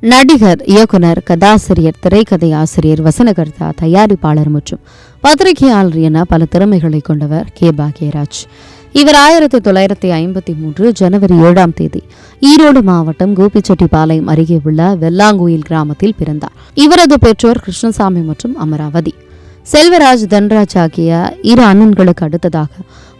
நடிகர், இயக்குனர், கதாசிரியர், திரைக்கதை ஆசிரியர், வசனகர்த்தா, தயாரிப்பாளர் மற்றும் பத்திரிகையாளர் என பல திறமைகளை கொண்டவர் கே. பாக்யராஜ். இவர் 1953 ஜனவரி 7 ஈரோடு மாவட்டம் கோபிச்செட்டிப்பாளையம் அருகே உள்ள வெள்ளாங்குயில் கிராமத்தில் பிறந்தார். இவரது பெற்றோர் கிருஷ்ணசாமி மற்றும் அமராவதி. செல்வராஜ், தன்ராஜ் ஆகிய இரு அண்ணன்களுக்கு அடுத்ததாக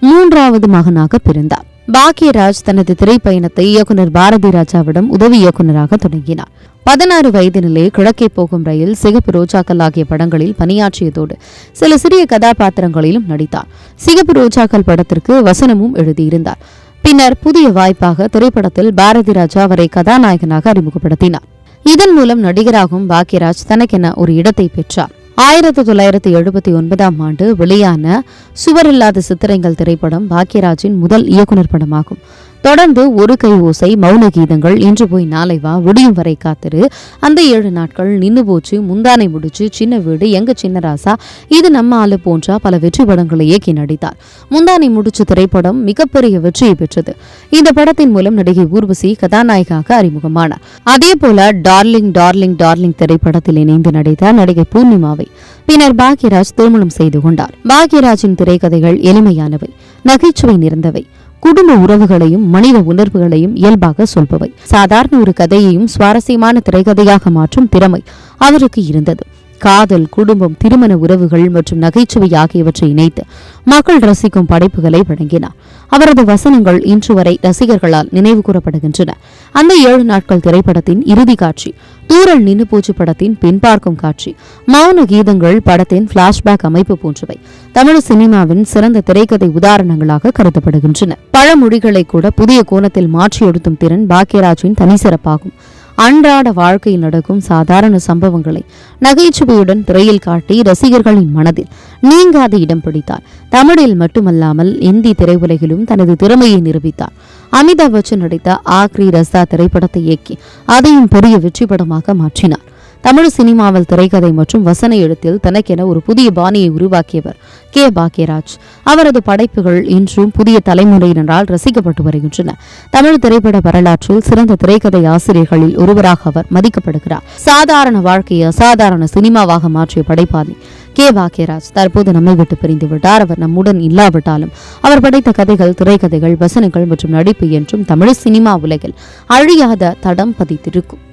3வது மகனாக பிறந்தார். பாக்யராஜ் தனது திரைப்பயணத்தை இயக்குனர் பாரதி ராஜாவிடம் உதவி இயக்குநராக தொடங்கினார். 16 வயதினிலே கிழக்கே போகும் ரயில், சிகப்பு ரோஜாக்கள் ஆகிய படங்களில் பணியாற்றியதோடு சில சிறிய கதாபாத்திரங்களிலும் நடித்தார். சிகப்பு ரோஜாக்கள் படத்திற்கு வசனமும் எழுதியிருந்தார். பின்னர் புதிய வாய்ப்பாக திரைப்படத்தில் பாரதி ராஜா அவரை கதாநாயகனாக அறிமுகப்படுத்தினார். இதன் மூலம் நடிகராகவும் பாக்யராஜ் தனக்கென ஒரு இடத்தை பெற்றார். 1979 வெளியான சுவரில்லாத சித்திரங்கள் திரைப்படம் பாக்யராஜின் முதல் இயக்குனர் படமாகும். தொடர்ந்து ஒரு கை ஓசை, மௌன கீதங்கள், இன்று போய் நாளை வா, விடியும் வரை காத்திரு, அந்த 7 நாட்கள், நின்னு போச்சு, முந்தானை முடிச்சு, சின்ன வீடு, எங்க சின்னராசா, இது நம்ம ஆளு போன்ற பல வெற்றி படங்களை இயக்கி நடித்தார். முந்தானை முடிச்சு திரைப்படம் மிகப்பெரிய வெற்றியை பெற்றது. இந்த படத்தின் மூலம் நடிகை ஊர்வசி கதாநாயகாக அறிமுகமானார். அதே போல டார்லிங் டார்லிங் டார்லிங் திரைப்படத்தில் இணைந்து நடித்தார் நடிகை பூர்ணிமாவை. பின்னர் பாக்யராஜ் திருமணம் செய்து கொண்டார். பாக்யராஜின் திரைக்கதைகள் எளிமையானவை, நகைச்சுவை நிறைந்தவை, குடும்ப உறவுகளையும் மனித உணர்வுகளையும் இயல்பாக சொல்பவை. சாதாரண ஒரு கதையையும் சுவாரஸ்யமான திரைக்கதையாக மாற்றும் திறமை அவருக்கு இருந்தது. காதல், குடும்பம், திருமண உறவுகள் மற்றும் நகைச்சுவை ஆகியவற்றை இணைத்து மக்கள் ரசிக்கும் படைப்புகளை வழங்கினார். அவரது வசனங்கள் இன்று வரை ரசிகர்களால் நினைவு கூறப்படுகின்றன. அந்த 7 நாட்கள் திரைப்படத்தின் இறுதி காட்சி, தூரல் நின்னு போச்சு படத்தின் பின்பார்க்கும் காட்சி, மௌன கீதங்கள் படத்தின் பிளாஷ்பேக் அமைப்பு போன்றவை தமிழ் சினிமாவின் சிறந்த திரைக்கதை உதாரணங்களாக கருதப்படுகின்றன. பழமொழிகளை கூட புதிய கோணத்தில் மாற்றி எடுத்தும் திறன் பாக்யராஜின் தனிச்சிறப்பாகும். அன்றாட வாழ்க்கையில் நடக்கும் சாதாரண சம்பவங்களை நகைச்சுவையுடன் திரையில் காட்டி ரசிகர்களின் மனதில் நீங்காத இடம் பிடித்தார். தமிழில் மட்டுமல்லாமல் இந்தி திரையுலகிலும் தனது திறமையை நிரூபித்தார். அமிதாப் பச்சன் நடித்த ஆக்ரி ரஸ்தா திரைப்படத்தை இயக்கி அதையும் பெரிய வெற்றி படமாக மாற்றினார். தமிழ் சினிமாவில் திரைக்கதை மற்றும் வசன எழுத்தில் தனக்கென ஒரு புதிய பாணியை உருவாக்கியவர் கே. பாக்யராஜ். அவரது படைப்புகள் இன்றும் புதிய தலைமுறையினரால் ரசிக்கப்பட்டு வருகின்றன. தமிழ் திரைப்பட வரலாற்றில் சிறந்த திரைக்கதை ஆசிரியர்களில் ஒருவராக அவர் மதிக்கப்படுகிறார். சாதாரண வாழ்க்கையை அசாதாரண சினிமாவாக மாற்றிய படைப்பாளி கே. பாக்யராஜ் தற்போது நம்மை விட்டு பிரிந்து விட்டார். அவர் நம்முடன் இல்லாவிட்டாலும் அவர் படைத்த கதைகள், திரைக்கதைகள், வசனங்கள் மற்றும் நடிப்பு என்றும் தமிழ் சினிமா உலகில் அழியாத தடம் பதித்திருக்கும்.